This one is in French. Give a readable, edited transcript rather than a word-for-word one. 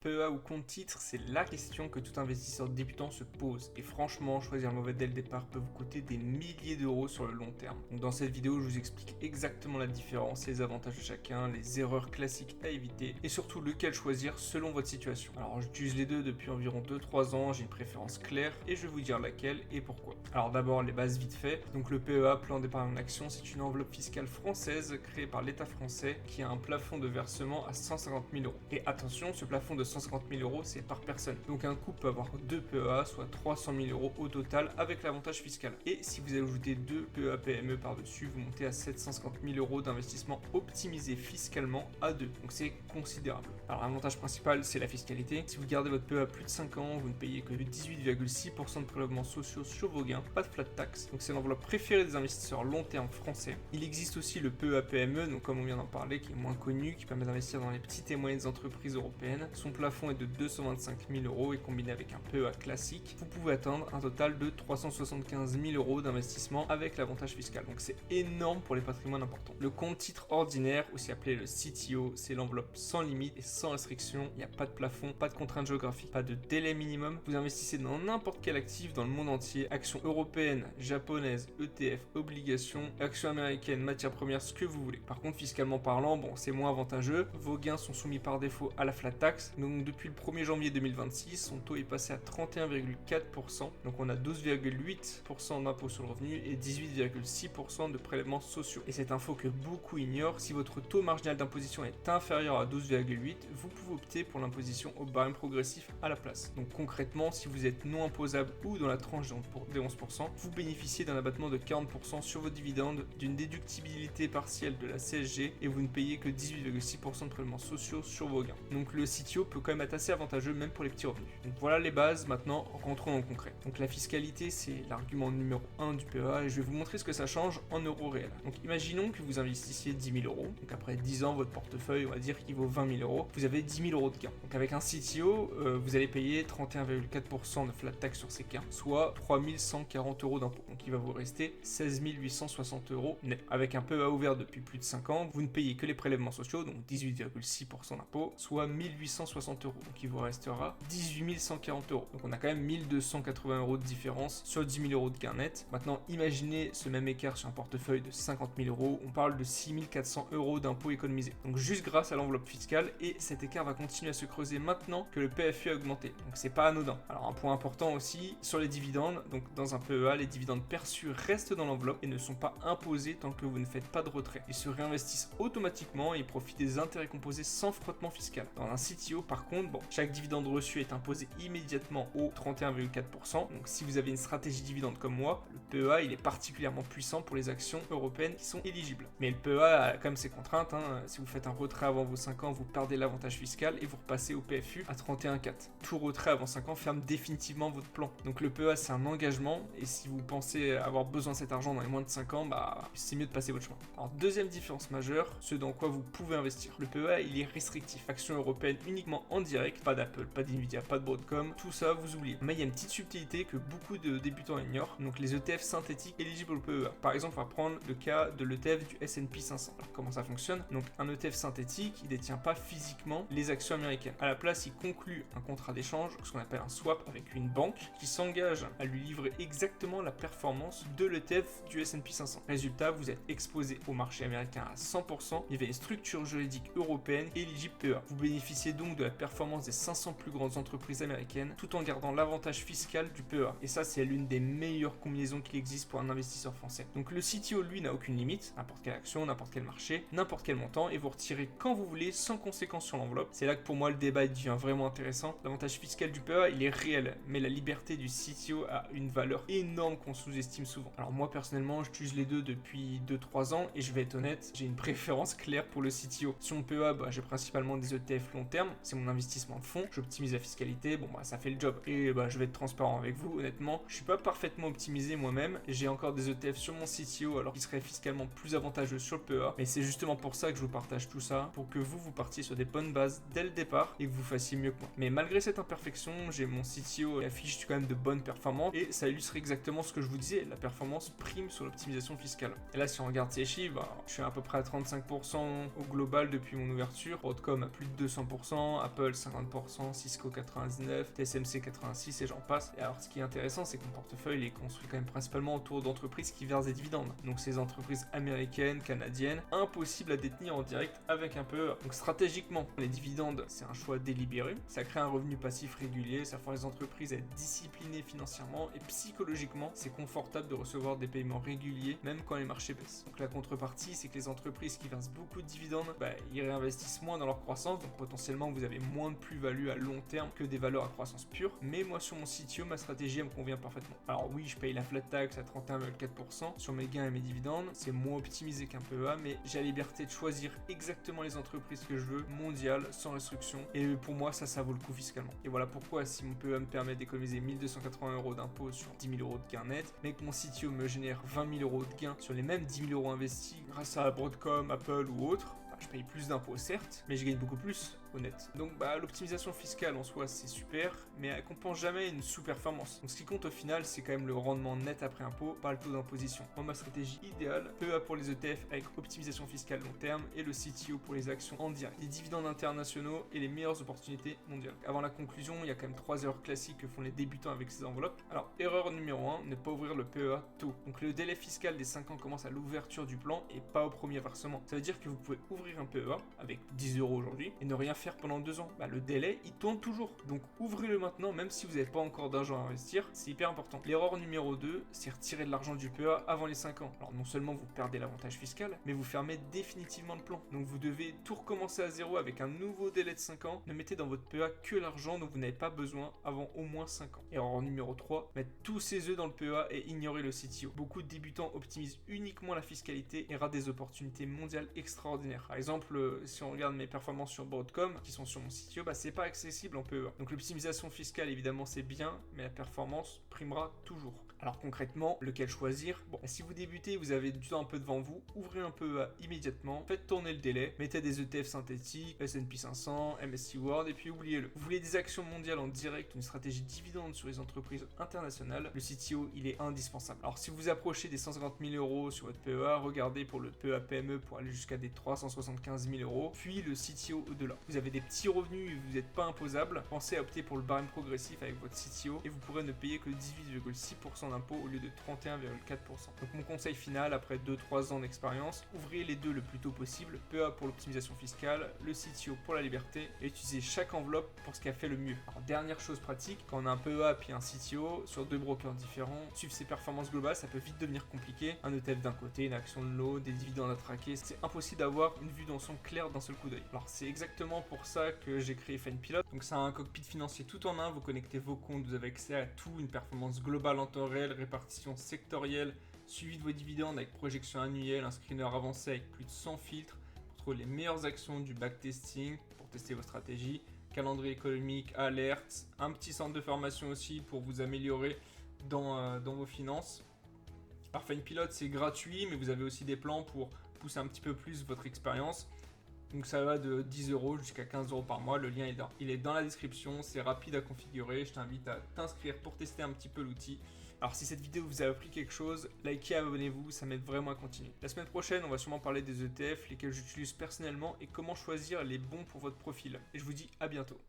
PEA ou compte titre, c'est la question que tout investisseur débutant se pose. Et franchement, choisir mauvais dès le départ peut vous coûter des milliers d'euros sur le long terme. Donc dans cette vidéo, je vous explique exactement la différence, les avantages de chacun, les erreurs classiques à éviter et surtout lequel choisir selon votre situation. Alors j'utilise les deux depuis environ 2-3 ans, j'ai une préférence claire et je vais vous dire laquelle et pourquoi. Alors d'abord les bases vite fait. Donc le PEA, plan d'épargne en action, c'est une enveloppe fiscale française créée par l'État français qui a un plafond de versement à 150 000 euros. Et attention, ce plafond de 150 000 euros, c'est par personne. Donc un couple peut avoir 2 PEA, soit 300 000 euros au total avec l'avantage fiscal. Et si vous ajoutez 2 PEA PME par-dessus, vous montez à 750 000 euros d'investissement optimisé fiscalement à 2. Donc c'est considérable. Alors l'avantage principal, c'est la fiscalité. Si vous gardez votre PEA plus de 5 ans, vous ne payez que 18,6% de prélèvements sociaux sur vos gains, pas de flat tax. Donc c'est l'enveloppe préférée des investisseurs long terme français. Il existe aussi le PEA PME, donc comme on vient d'en parler, qui est moins connu, qui permet d'investir dans les petites et moyennes entreprises européennes. Son plafond est de 225 000 euros et combiné avec un PEA classique, vous pouvez atteindre un total de 375 000 euros d'investissement avec l'avantage fiscal. Donc c'est énorme pour les patrimoines importants. Le compte titre ordinaire, aussi appelé le CTO, c'est l'enveloppe sans limite et sans restriction. Il n'y a pas de plafond, pas de contraintes géographiques, pas de délai minimum. Vous investissez dans n'importe quel actif dans le monde entier, actions européennes, japonaises, ETF, obligations, actions américaines, matières premières, ce que vous voulez. Par contre, fiscalement parlant, bon, c'est moins avantageux. Vos gains sont soumis par défaut à la flat tax. Donc depuis le 1er janvier 2026, son taux est passé à 31,4%. Donc on a 12,8% d'impôt sur le revenu et 18,6% de prélèvements sociaux. Et cette info que beaucoup ignorent, si votre taux marginal d'imposition est inférieur à 12,8, vous pouvez opter pour l'imposition au barème progressif à la place. Donc concrètement, si vous êtes non imposable ou dans la tranche des 11%, vous bénéficiez d'un abattement de 40% sur vos dividendes, d'une déductibilité partielle de la CSG et vous ne payez que 18,6% de prélèvements sociaux sur vos gains. Donc le CTO peut quand même être assez avantageux même pour les petits revenus. Donc voilà les bases, maintenant rentrons dans le concret. Donc la fiscalité, c'est l'argument numéro 1 du PEA et je vais vous montrer ce que ça change en euros réels. Donc imaginons que vous investissiez 10 000 euros, donc après 10 ans votre portefeuille on va dire qu'il vaut 20 000 euros, vous avez 10 000 euros de gains. Donc avec un CTO, vous allez payer 31,4% de flat tax sur ces gains, soit 3 140 euros d'impôt. Donc il va vous rester 16 860 euros net. Avec un PEA ouvert depuis plus de 5 ans, vous ne payez que les prélèvements sociaux, donc 18,6% d'impôt, soit 1860 euros. Donc il vous restera 18 140 euros. Donc on a quand même 1280 euros de différence sur 10 000 euros de gain net. Maintenant, imaginez ce même écart sur un portefeuille de 50 000 euros. On parle de 6 400 euros d'impôts économisés. Donc juste grâce à l'enveloppe fiscale et cet écart va continuer à se creuser maintenant que le PFU a augmenté. Donc c'est pas anodin. Alors un point important aussi sur les dividendes. Donc dans un PEA, les dividendes perçus restent dans l'enveloppe et ne sont pas imposés tant que vous ne faites pas de retrait. Ils se réinvestissent automatiquement et profitent des intérêts composés sans frottement fiscal. Dans un CTO par contre, bon, chaque dividende reçu est imposé immédiatement au 31,4%. Donc si vous avez une stratégie dividende comme moi, le PEA il est particulièrement puissant pour les actions européennes qui sont éligibles. Mais le PEA a quand même ses contraintes. Si vous faites un retrait avant vos 5 ans, vous perdez l'avantage fiscal et vous repassez au PFU à 31,4. Tout retrait avant 5 ans ferme définitivement votre plan. Donc le PEA c'est un engagement et si vous pensez avoir besoin de cet argent dans les moins de 5 ans, c'est mieux de passer votre chemin. Alors deuxième différence majeure, ce dans quoi vous pouvez investir. Le PEA il est restrictif. Actions européennes uniquement en direct, pas d'Apple, pas d'Nvidia, pas de Broadcom, tout ça vous oubliez. Mais il y a une petite subtilité que beaucoup de débutants ignorent, donc les ETF synthétiques éligibles au PEA. Par exemple, on va prendre le cas de l'ETF du S&P 500. Alors comment ça fonctionne? Donc un ETF synthétique, il détient pas physiquement les actions américaines. À la place, il conclut un contrat d'échange, ce qu'on appelle un swap avec une banque, qui s'engage à lui livrer exactement la performance de l'ETF du S&P 500. Résultat, vous êtes exposé au marché américain à 100%, il y avait une structure juridique européenne éligible PEA. Vous bénéficiez donc de la performance des 500 plus grandes entreprises américaines, tout en gardant l'avantage fiscal du PEA. Et ça, c'est l'une des meilleures combinaisons qu'il existe pour un investisseur français. Donc le CTO, lui, n'a aucune limite, n'importe quelle action, n'importe quel marché, n'importe quel montant, et vous retirez quand vous voulez, sans conséquence sur l'enveloppe. C'est là que pour moi le débat devient vraiment intéressant. L'avantage fiscal du PEA, il est réel, mais la liberté du CTO a une valeur énorme qu'on sous-estime souvent. Alors moi personnellement, j'utilise les deux depuis 2-3 ans, et je vais être honnête, j'ai une préférence claire pour le CTO. Sur mon PEA, j'ai principalement des ETF long terme, c'est mon investissement de fond, j'optimise la fiscalité, ça fait le job. Et je vais être transparent avec vous, honnêtement, je suis pas parfaitement optimisé moi-même, j'ai encore des ETF sur mon CTO alors qu'ils seraient fiscalement plus avantageux sur le PEA, mais c'est justement pour ça que je vous partage tout ça, pour que vous partiez sur des bonnes bases dès le départ et que vous fassiez mieux que moi. Mais malgré cette imperfection, j'ai mon CTO qui affiche quand même de bonnes performances et ça illustre exactement ce que je vous disais, la performance prime sur l'optimisation fiscale. Et là, si on regarde ces chiffres, je suis à peu près à 35% au global depuis mon ouverture, Broadcom à plus de 200%, Apple 50%, Cisco 99%, TSMC 86% et j'en passe. Et alors ce qui est intéressant, c'est que mon portefeuille est construit quand même principalement autour d'entreprises qui versent des dividendes. Donc ces entreprises américaines, canadiennes, impossible à détenir en direct avec un PEA. Donc stratégiquement, les dividendes, c'est un choix délibéré. Ça crée un revenu passif régulier, ça force les entreprises à être disciplinées financièrement et psychologiquement, c'est confortable de recevoir des paiements réguliers, même quand les marchés baissent. Donc la contrepartie, c'est que les entreprises qui versent beaucoup de dividendes, ils réinvestissent moins dans leur croissance, donc potentiellement vous avez moins de plus-value à long terme que des valeurs à croissance pure. Mais moi sur mon CTO, ma stratégie elle me convient parfaitement. Alors oui, je paye la flat tax à 31,4% sur mes gains et mes dividendes, c'est moins optimisé qu'un PEA, mais j'ai la liberté de choisir exactement les entreprises que je veux, mondiales, sans restriction, et pour moi ça vaut le coup fiscalement. Et voilà pourquoi si mon PEA me permet d'économiser 1280 € d'impôt sur 10 000 € de gains nets, mais que mon CTO me génère 20 000 € de gains sur les mêmes 10 000 € investis grâce à Broadcom, Apple ou autre, je paye plus d'impôts certes, mais je gagne beaucoup plus, honnête. Donc l'optimisation fiscale en soi c'est super, mais elle compense jamais une sous-performance. Donc ce qui compte au final c'est quand même le rendement net après impôt, pas le taux d'imposition. Moi ma stratégie idéale, PEA pour les ETF avec optimisation fiscale long terme et le CTO pour les actions en direct, les dividendes internationaux et les meilleures opportunités mondiales. Avant la conclusion, il y a quand même 3 erreurs classiques que font les débutants avec ces enveloppes. Alors erreur numéro 1, ne pas ouvrir le PEA tôt. Donc le délai fiscal des 5 ans commence à l'ouverture du plan et pas au premier versement. Ça veut dire que vous pouvez ouvrir un PEA avec 10 € aujourd'hui et ne rien faire pendant 2 ans. Le délai il tourne toujours, donc ouvrez-le maintenant même si vous n'avez pas encore d'argent à investir, c'est hyper important. L'erreur numéro 2, c'est retirer de l'argent du PEA avant les 5 ans. Alors non seulement vous perdez l'avantage fiscal, mais vous fermez définitivement le plan. Donc vous devez tout recommencer à zéro avec un nouveau délai de 5 ans. Ne mettez dans votre PEA que l'argent dont vous n'avez pas besoin avant au moins 5 ans. Erreur numéro 3, mettre tous ses œufs dans le PEA et ignorer le CTO. Beaucoup de débutants optimisent uniquement la fiscalité et ratent des opportunités mondiales extraordinaires. Par exemple, si on regarde mes performances sur Broadcom, qui sont sur mon CTO, c'est pas accessible en PEA. Donc l'optimisation fiscale, évidemment, c'est bien, mais la performance primera toujours. Alors concrètement, lequel choisir? Si vous débutez, vous avez du temps un peu devant vous, ouvrez un PEA immédiatement, faites tourner le délai, mettez des ETF synthétiques, S&P 500, MSCI World, et puis oubliez-le. Vous voulez des actions mondiales en direct, une stratégie dividende sur les entreprises internationales, le CTO, il est indispensable. Alors si vous approchez des 150 000 € sur votre PEA, regardez pour le PEA PME pour aller jusqu'à des 375 000 €, puis le CTO au-delà. Vous avez des petits revenus et vous n'êtes pas imposable, pensez à opter pour le barème progressif avec votre CTO et vous pourrez ne payer que 18,6% d'impôt au lieu de 31,4%. Donc mon conseil final, après 2-3 ans d'expérience, ouvrez les deux le plus tôt possible, PEA pour l'optimisation fiscale, le CTO pour la liberté, et utilisez chaque enveloppe pour ce qui a fait le mieux. Alors dernière chose pratique, quand on a un PEA puis un CTO sur 2 brokers différents, suivre ses performances globales, ça peut vite devenir compliqué. Un ETF d'un côté, une action de l'autre, des dividendes à traquer, c'est impossible d'avoir une vue d'ensemble claire d'un seul coup d'œil. Alors c'est exactement pour ça que j'ai créé FinePilot. Donc c'est un cockpit financier tout en un, vous connectez vos comptes, vous avez accès à tout, une performance globale en temps réel, répartition sectorielle, suivi de vos dividendes avec projection annuelle, un screener avancé avec plus de 100 filtres pour trouver les meilleures actions, du backtesting pour tester vos stratégies, calendrier économique, alertes, un petit centre de formation aussi pour vous améliorer dans vos finances. Alors FinePilot c'est gratuit, mais vous avez aussi des plans pour pousser un petit peu plus votre expérience. Donc ça va de 10 € jusqu'à 15 € par mois, le lien il est dans la description, c'est rapide à configurer, je t'invite à t'inscrire pour tester un petit peu l'outil. Alors si cette vidéo vous a appris quelque chose, likez, abonnez-vous, ça m'aide vraiment à continuer. La semaine prochaine, on va sûrement parler des ETF, lesquels j'utilise personnellement et comment choisir les bons pour votre profil. Et je vous dis à bientôt.